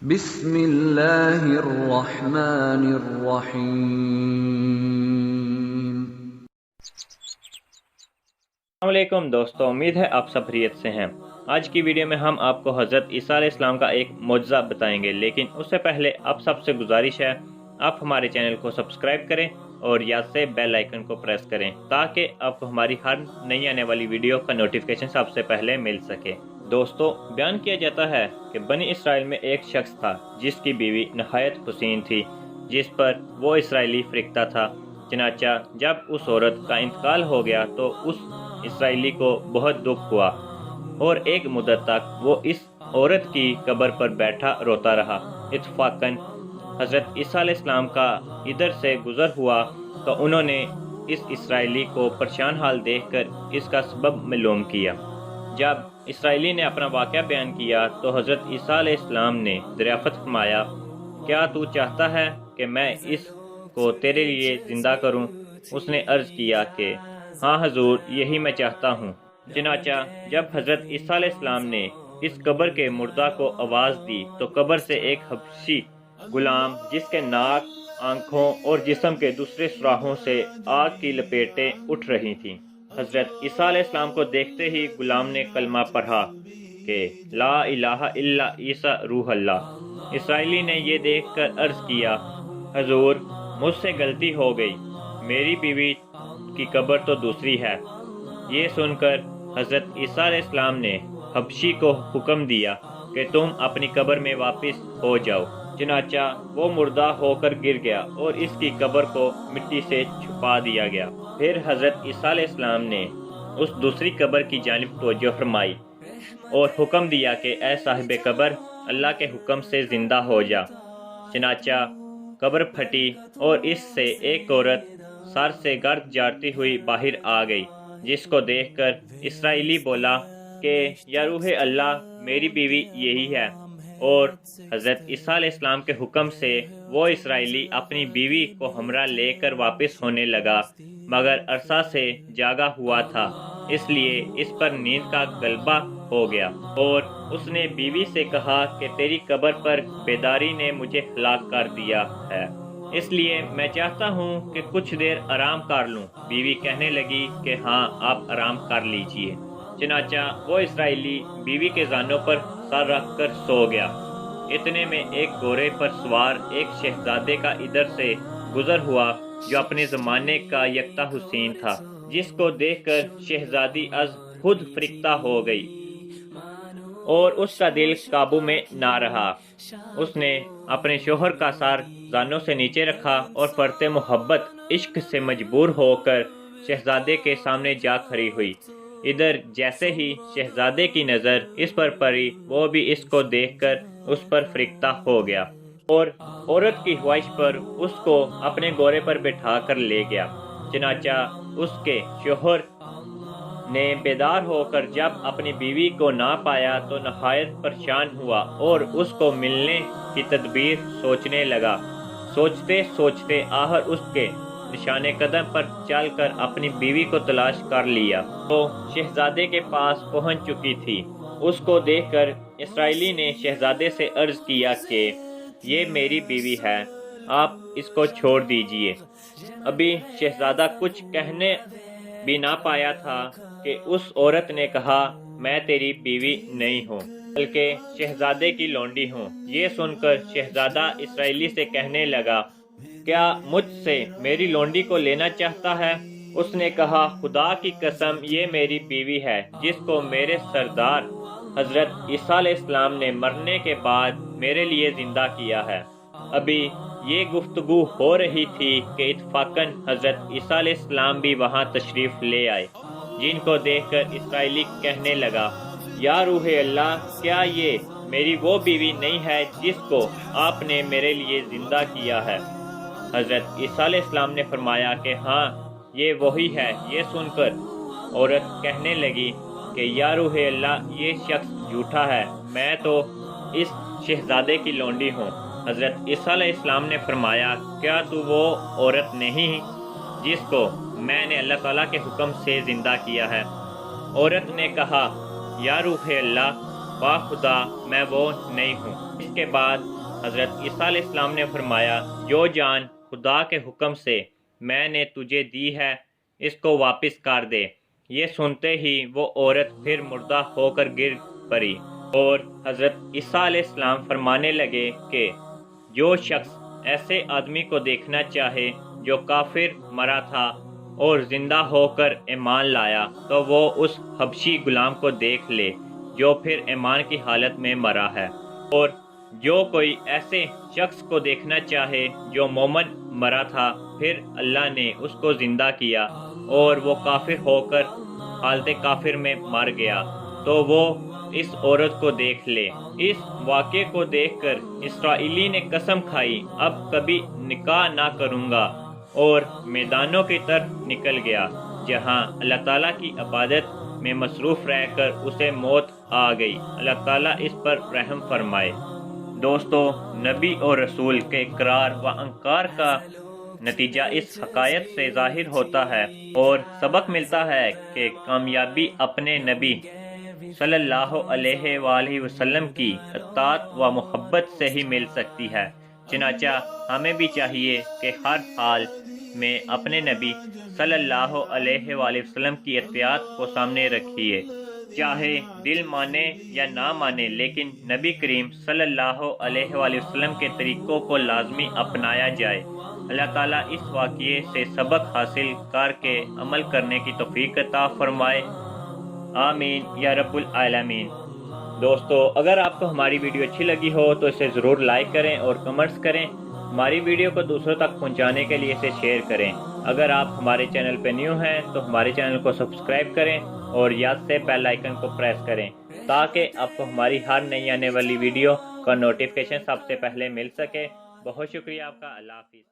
بسم اللہ الرحمن الرحیم۔ السلام علیکم دوستو، امید ہے آپ سب خیریت سے ہیں۔ آج کی ویڈیو میں ہم آپ کو حضرت عیسیٰ علیہ السلام کا ایک معجزہ بتائیں گے، لیکن اس سے پہلے آپ سب سے گزارش ہے آپ ہمارے چینل کو سبسکرائب کریں اور یاد سے بیل آئیکن کو پریس کریں تاکہ آپ کو ہماری ہر نئی آنے والی ویڈیو کا نوٹیفیکیشن سب سے پہلے مل سکے۔ دوستو، بیان کیا جاتا ہے کہ بنی اسرائیل میں ایک شخص تھا جس کی بیوی نہایت حسین تھی، جس پر وہ اسرائیلی فرقتا تھا۔ چنانچہ جب اس عورت کا انتقال ہو گیا تو اس اسرائیلی کو بہت دکھ ہوا اور ایک مدت تک وہ اس عورت کی قبر پر بیٹھا روتا رہا۔ اتفاقاً حضرت عیسیٰ علیہ السلام کا ادھر سے گزر ہوا تو انہوں نے اس اسرائیلی کو پریشان حال دیکھ کر اس کا سبب معلوم کیا۔ جب اسرائیلی نے اپنا واقعہ بیان کیا تو حضرت عیسیٰ علیہ السلام نے دریافت فرمایا، کیا تو چاہتا ہے کہ میں اس کو تیرے لیے زندہ کروں؟ اس نے عرض کیا کہ ہاں حضور، یہی میں چاہتا ہوں۔ چنانچہ جب حضرت عیسیٰ علیہ السلام نے اس قبر کے مردہ کو آواز دی تو قبر سے ایک حبشی غلام، جس کے ناک، آنکھوں اور جسم کے دوسرے سوراخوں سے آگ کی لپیٹیں اٹھ رہی تھیں، حضرت عیسیٰ علیہ السلام کو دیکھتے ہی غلام نے کلمہ پڑھا کہ لا الہ الا عیسیٰ روح اللہ۔ اسرائیلی نے یہ دیکھ کر عرض کیا، حضور، مجھ سے غلطی ہو گئی، میری بیوی کی قبر تو دوسری ہے۔ یہ سن کر حضرت عیسیٰ علیہ السلام نے حبشی کو حکم دیا کہ تم اپنی قبر میں واپس ہو جاؤ۔ چنانچہ وہ مردہ ہو کر گر گیا اور اس کی قبر کو مٹی سے چھپا دیا گیا۔ پھر حضرت عیسیٰ علیہ السلام نے اس دوسری قبر کی جانب توجہ فرمائی اور حکم دیا کہ اے صاحب قبر، اللہ کے حکم سے زندہ ہو جا۔ چنانچہ قبر پھٹی اور اس سے ایک عورت سر سے گرد جاڑتی ہوئی باہر آ گئی، جس کو دیکھ کر اسرائیلی بولا کہ یا روح اللہ، میری بیوی یہی ہے۔ اور حضرت عیسیٰ علیہ السلام کے حکم سے وہ اسرائیلی اپنی بیوی کو ہمراہ لے کر واپس ہونے لگا، مگر عرصہ سے جاگا ہوا تھا، اس لیے اس پر نیند کا غلبہ ہو گیا، اور اس نے بیوی سے کہا کہ تیری قبر پر بیداری نے مجھے ہلاک کر دیا ہے، اس لیے میں چاہتا ہوں کہ کچھ دیر آرام کر لوں۔ بیوی کہنے لگی کہ ہاں، آپ آرام کر لیجئے۔ چنانچہ وہ اسرائیلی بیوی کے زانوں پر سر رکھ کر سو گیا۔ اتنے میں ایک گھوڑے پر سوار ایک شہزادے کا ادھر سے گزر ہوا جو اپنے زمانے کا یکتا حسین تھا، جس کو دیکھ کر شہزادی از خود فرکتہ ہو گئی اور اس کا دل قابو میں نہ رہا۔ اس نے اپنے شوہر کا سر زانوں سے نیچے رکھا اور پرتے محبت عشق سے مجبور ہو کر شہزادے کے سامنے جا کھڑی ہوئی۔ ادھر جیسے ہی شہزادے کی نظر اس پر پڑی، وہ بھی اس کو دیکھ کر اس پر فرکتہ ہو گیا اور عورت کی خواہش پر اس کو اپنے گھوڑے پر بٹھا کر لے گیا۔ چنانچہ اس کے شوہر نے بیدار ہو کر جب اپنی بیوی کو نہ پایا تو نہایت پریشان ہوا اور اس کو ملنے کی تدبیر سوچنے لگا۔ سوچتے سوچتے آخر اس کے نشان قدم پر چل کر اپنی بیوی کو تلاش کر لیا۔ وہ شہزادے کے پاس پہنچ چکی تھی۔ اس کو دیکھ کر اسرائیلی نے شہزادے سے عرض کیا کہ یہ میری بیوی ہے، آپ اس کو چھوڑ دیجئے۔ ابھی شہزادہ کچھ کہنے بھی نہ پایا تھا کہ اس عورت نے کہا، میں تیری بیوی نہیں ہوں، بلکہ شہزادے کی لونڈی ہوں۔ یہ سن کر شہزادہ اسرائیلی سے کہنے لگا، کیا مجھ سے میری لونڈی کو لینا چاہتا ہے؟ اس نے کہا، خدا کی قسم، یہ میری بیوی ہے جس کو میرے سردار حضرت عیسیٰ علیہ السلام نے مرنے کے بعد میرے لیے زندہ کیا ہے۔ ابھی یہ گفتگو ہو رہی تھی کہ اتفاقاً حضرت عیسیٰ علیہ السلام بھی وہاں تشریف لے آئے، جن کو دیکھ کر اسرائیلی کہنے لگا، یا روح اللہ، کیا یہ میری وہ بیوی نہیں ہے جس کو آپ نے میرے لیے زندہ کیا ہے؟ حضرت عیسیٰ علیہ السلام نے فرمایا کہ ہاں، یہ وہی ہے۔ یہ سن کر عورت کہنے لگی کہ یا روح اللہ، یہ شخص جھوٹا ہے، میں تو اس شہزادے کی لونڈی ہوں۔ حضرت عیسیٰ علیہ السلام نے فرمایا، کیا تو وہ عورت نہیں جس کو میں نے اللہ تعالیٰ کے حکم سے زندہ کیا ہے؟ عورت نے کہا، یا روح اللہ، با خدا، میں وہ نہیں ہوں۔ اس کے بعد حضرت عیسیٰ علیہ السلام نے فرمایا جو جان خدا کے حکم سے میں نے تجھے دی ہے اس کو واپس کر دے۔ یہ سنتے ہی وہ عورت پھر مردہ ہو کر گر پڑی اور حضرت عیسیٰ علیہ السلام فرمانے لگے کہ جو شخص ایسے آدمی کو دیکھنا چاہے جو کافر مرا تھا اور زندہ ہو کر ایمان لایا تو وہ اس حبشی غلام کو دیکھ لے جو پھر ایمان کی حالت میں مرا ہے، اور جو کوئی ایسے شخص کو دیکھنا چاہے جو مومن مرا تھا پھر اللہ نے اس کو زندہ کیا اور وہ کافر ہو کر حالت کافر میں مر گیا تو وہ اس عورت کو دیکھ لے۔ اس واقعے کو دیکھ کر اسرائیلی نے قسم کھائی اب کبھی نکاح نہ کروں گا، اور میدانوں کی طرف نکل گیا جہاں اللہ تعالیٰ کی عبادت میں مصروف رہ کر اسے موت آ گئی۔ اللہ تعالیٰ اس پر رحم فرمائے۔ دوستو، نبی اور رسول کے اقرار و انکار کا نتیجہ اس حقائق سے ظاہر ہوتا ہے اور سبق ملتا ہے کہ کامیابی اپنے نبی صلی اللہ علیہ وآلہ وسلم کی اطاعت و محبت سے ہی مل سکتی ہے۔ چنانچہ ہمیں بھی چاہیے کہ ہر حال میں اپنے نبی صلی اللہ علیہ وآلہ وسلم کی اطاعت کو سامنے رکھیے، چاہے دل مانے یا نہ مانے، لیکن نبی کریم صلی اللہ علیہ وآلہ وسلم کے طریقوں کو لازمی اپنایا جائے۔ اللہ تعالیٰ اس واقعے سے سبق حاصل کر کے عمل کرنے کی توفیق عطا فرمائے، آمین یا رب العالمین۔ دوستو، اگر آپ کو ہماری ویڈیو اچھی لگی ہو تو اسے ضرور لائک کریں اور کمنٹس کریں۔ ہماری ویڈیو کو دوسروں تک پہنچانے کے لیے اسے شیئر کریں۔ اگر آپ ہمارے چینل پہ نیو ہیں تو ہمارے چینل کو سبسکرائب کریں اور یاد سے بیل آئیکن کو پریس کریں تاکہ آپ کو ہماری ہر نئی آنے والی ویڈیو کا نوٹیفیکیشن سب سے پہلے مل سکے۔ بہت شکریہ آپ کا، اللہ حافظ۔